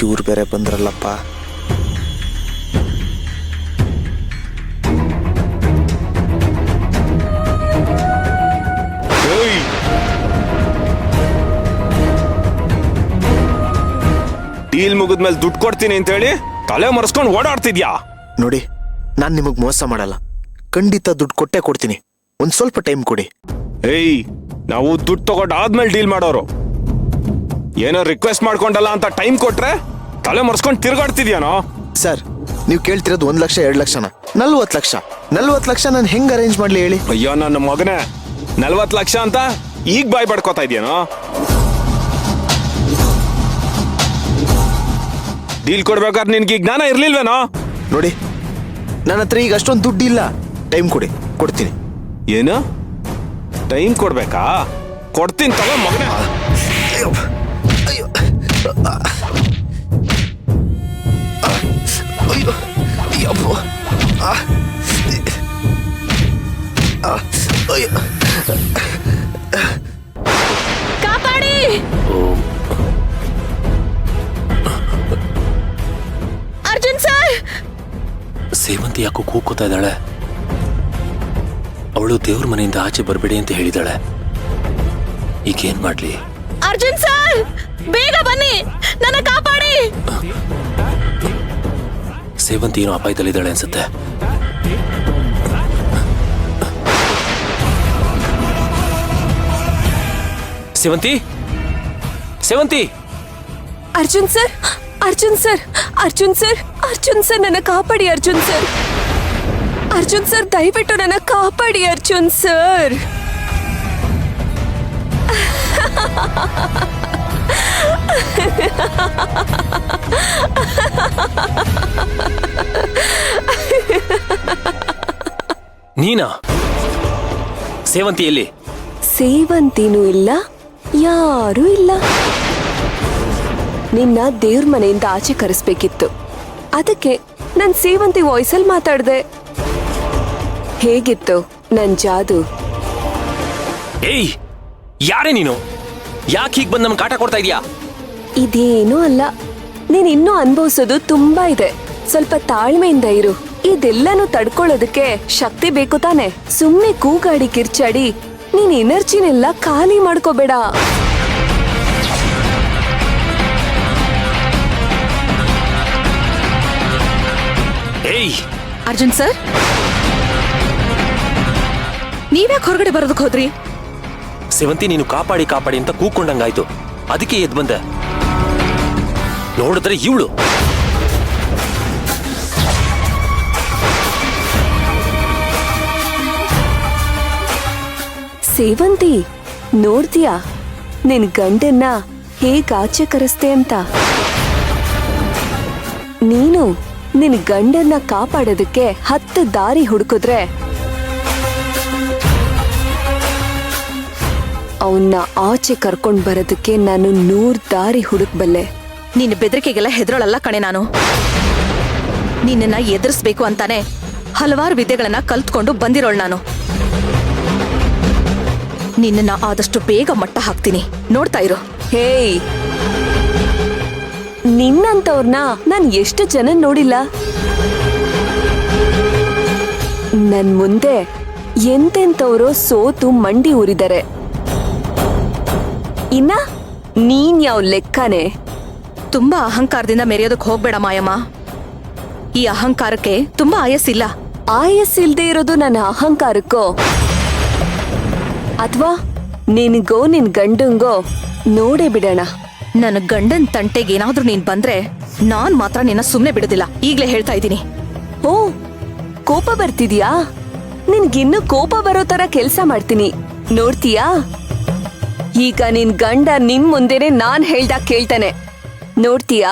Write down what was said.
ಇವ್ರು ಬೇರೆ ಬಂದ್ರಲ್ಲಪ್ಪ. ಡೀಲ್ ಮುಗಿದ್ಮೇಲೆ ದುಡ್ಡು ಕೊಡ್ತೀನಿ ಅಂತ ಹೇಳಿ ತಲೆ ಮರೆಸ್ಕೊಂಡು ಓಡಾಡ್ತಿದ್ಯಾ? ನೋಡಿ, ನಾನು ನಿಮಗ್ ಮೋಸ ಮಾಡಲ್ಲ. ಖಂಡಿತ ದುಡ್ಡು ಕೊಟ್ಟೆ ಕೊಡ್ತೀನಿ. ಒಂದ್ ಸ್ವಲ್ಪ ಟೈಮ್ ಕೊಡಿ. ಏಯ್, ನಾವು ದುಡ್ಡು ತಗೊಂಡಾದ್ಮೇಲೆ ಡೀಲ್ ಮಾಡೋರು. ಏನೋ ರಿಕ್ವೆಸ್ಟ್ ಮಾಡ್ಕೊಂಡಲ್ಲ ಅಂತ ಟೈಮ್ ಕೊಟ್ರೆ ತಲೆ ಮರೆಸ್ಕೊಂಡು ತಿರ್ಗಾಡ್ತಿದ್ಯಾನೋ? ಸರ್, ನೀವು ಕೇಳ್ತಿರೋದು 1 ಲಕ್ಷ 2 ಲಕ್ಷನ? 40 ಲಕ್ಷ. 40 ಲಕ್ಷ ನಾನು ಹೆಂಗ್ ಅರೇಂಜ್ ಮಾಡ್ಲಿ ಹೇಳಿ? ಅಯ್ಯೋ ನನ್ನ ಮಗನೇ, 40 ಲಕ್ಷ ಅಂತ ಈಗ ಬಾಯ್ ಬಡ್ಕೋತಾ ಇದೆಯೇನೋ? ಡೀಲ್ ಕೊಡ್ಬೇಕಾದ್ರೆ ನಿನ್ಗೆ ಈಗ ಜ್ಞಾನ ಇರ್ಲಿಲ್ವೇನೋ? ನೋಡಿ, ನನ್ನ ಹತ್ರ ಈಗ ಅಷ್ಟೊಂದು ದುಡ್ಡು ಇಲ್ಲ. ಟೈಮ್ ಕೊಡಿ, ಕೊಡ್ತೀನಿ. ಏನು ಟೈಮ್ ಕೊಡ್ಬೇಕಾ? ಕೊಡ್ತೀನಿ ತಗೋ ಮಗನೇ. ಅಯ್ಯೋ, ಅಯ್ಯೋ, ಅಯ್ಯೋ, ಅಯ್ಯಪ್ಪೋ. ಅಯ್ಯೋ. ಕಾಪಾಡಿ! ಅರ್ಜುನ್ ಸರ್! ಸೇವಂತಿ ಯಾಕೋ ಕೂಗ್ಕೋತಾ ಇದ್ದಾಳೆ. ಅವಳು ದೇವ್ರ ಮನೆಯಿಂದ ಆಚೆ ಬರಬೇಡಿ ಅಂತ ಹೇಳಿದಾಳೆ. ಈಗೇನ್ ಮಾಡ್ಲಿ? ಅರ್ಜುನ್ ಸರ್, ಬೇಗ ಬನ್ನಿ, ನನ್ನ ಕಾಪಾಡಿ! ಸೇವಂತಿ ಏನೋ ಅಪಾಯದಲ್ಲಿದ್ದಾಳೆ ಅನ್ಸುತ್ತೆ. Sevanti, Sevanti! Arjun sir, Arjun sir, Arjun sir, Arjun sir, ನನ್ನ ಕಾಪಾಡಿ ಅರ್ಜುನ್ ಸರ್. ಅರ್ಜುನ್ ಸರ್, ದಯವಿಟ್ಟು ನನ್ನ ಕಾಪಾಡಿ ಅರ್ಜುನ್ ಸರ್. ನೀನಾ? ಸೇವಂತಿ ಎಲ್ಲಿ? ಸೇವಂತಿನೂ ಇಲ್ಲ, ಯಾರೂ ಇಲ್ಲ. ನಿನ್ನ ದೇವ್ರ ಮನೆಯಿಂದ ಆಚೆ ಕರೆಸ್ಬೇಕಿತ್ತು. ಅದಕ್ಕೆ ನನ್ ಸೇವಂತಿ ವಾಯ್ಸಲ್ಲಿ ಮಾತಾಡ್ದೆ. ಹೇಗಿತ್ತು ನನ್ ಜಾದು? ಏಯ್, ಯಾರೇ ನೀನು? ಯಾಕೆ ಹೀಗೆ ಬಂದು ನಮ್ಗೆ ಕಾಟ ಕೊಡ್ತಾ ಇದೀಯಾ? ಇದೇನೂ ಅಲ್ಲ, ನೀನ್ ಇನ್ನೂ ಅನ್ಭವಿಸೋದು ತುಂಬಾ ಇದೆ. ಸ್ವಲ್ಪ ತಾಳ್ಮೆಯಿಂದ ಇರು. ಇದೆಲ್ಲನೂ ತಡ್ಕೊಳ್ಳೋದಕ್ಕೆ ಶಕ್ತಿ ಬೇಕು ತಾನೆ. ಸುಮ್ನೆ ಕೂಗಾಡಿ ಕಿರ್ಚಾಡಿ ನೀನ್ ಎನರ್ಜಿನೆಲ್ಲ ಖಾಲಿ ಮಾಡ್ಕೋಬೇಡ. ಏಯ್ ಅರ್ಜುನ್ ಸರ್, ನೀವ್ಯಾಕೆ ಹೊರಗಡೆ ಬರೋದಕ್ಕೆ ಹೋದ್ರಿ? ಸೇವಂತಿ, ನೀನು ಕಾಪಾಡಿ ಕಾಪಾಡಿ ಅಂತ ಕೂಕೊಂಡಂಗಾಯ್ತು. ಅದಕ್ಕೆ ಎದ್ದು ಬಂದೆ. ನೋಡಿದ್ರೆ ಇವಳು. ಸೇವಂತಿ, ನೋಡ್ತೀಯಾ ನಿನ್ ಗಂಡನ್ನ ಹೇಗ್ ಆಚೆ ಕರೆಸ್ತೆ ಅಂತ? ನೀನು ನಿನ್ ಗಂಡನ್ನ ಕಾಪಾಡೋದಕ್ಕೆ 10 ದಾರಿ ಹುಡುಕಿದ್ರೆ ಅವನ್ನ ಆಚೆ ಕರ್ಕೊಂಡ್ ಬರೋದಕ್ಕೆ ನಾನು 100 ದಾರಿ ಹುಡುಕ್ಬಲ್ಲೆ. ನಿನ್ನ ಬೆದರಿಕೆಗೆಲ್ಲ ಹೆದರೋಳಲ್ಲ ಕಣೆ ನಾನು. ನಿನ್ನನ್ನ ಎದುರಿಸ್ಬೇಕು ಅಂತಾನೆ ಹಲವಾರು ವಿದ್ಯೆಗಳನ್ನ ಕಲ್ತ್ಕೊಂಡು ಬಂದಿರೋಳು ನಾನು. ನಿನ್ನನ್ನ ಆದಷ್ಟು ಬೇಗ ಮಟ್ಟ ಹಾಕ್ತೀನಿ, ನೋಡ್ತಾ ಇರು. ಹೇಯ್, ನಿನ್ನಂತವ್ರನ್ನ ನಾನ್ ಎಷ್ಟು ಜನ ನೋಡಿಲ್ಲ. ನನ್ ಮುಂದೆ ಎಂತೆಂತವ್ರು ಸೋತು ಮಂಡಿ ಊರಿದ್ದಾರೆ. ಇನ್ನ ನೀನ್ ಯಾವ ಲೆಕ್ಕನೆ? ತುಂಬಾ ಅಹಂಕಾರದಿಂದ ಮೆರೆಯೋದಕ್ಕೆ ಹೋಗ್ಬೇಡ ಮಾಯಮ್ಮ. ಈ ಅಹಂಕಾರಕ್ಕೆ ತುಂಬಾ ಆಯಸ್ಸಿಲ್ಲ. ಆಯಸ್ಸಿಲ್ದೇ ಇರೋದು ನನ್ನ ಅಹಂಕಾರಕ್ಕೋ ಅಥವಾ ನಿನ್ಗೋ ನಿನ್ ಗಂಡಂಗೋ ನೋಡೇ ಬಿಡೋಣ. ನನ್ನ ಗಂಡನ್ ತಂಟೆಗೆ ಏನಾದ್ರೂ ನೀನ್ ಬಂದ್ರೆ ನಾನ್ ಮಾತ್ರ ನಿನ್ನ ಸುಮ್ನೆ ಬಿಡುದಿಲ್ಲ. ಈಗ್ಲೇ ಹೇಳ್ತಾ ಇದ್ದೀನಿ. ಓ, ಕೋಪ ಬರ್ತಿದ್ಯಾ? ನಿನ್ಗಿನ್ನು ಕೋಪ ಬರೋ ತರ ಕೆಲ್ಸ ಮಾಡ್ತೀನಿ, ನೋಡ್ತೀಯಾ? ಈಗ ನಿನ್ ಗಂಡ ನಿನ್ ಮುಂದೆನೆ ನಾನ್ ಹೇಳ್ದಾಗ ಕೇಳ್ತಾನೆ, ನೋಡ್ತೀಯಾ?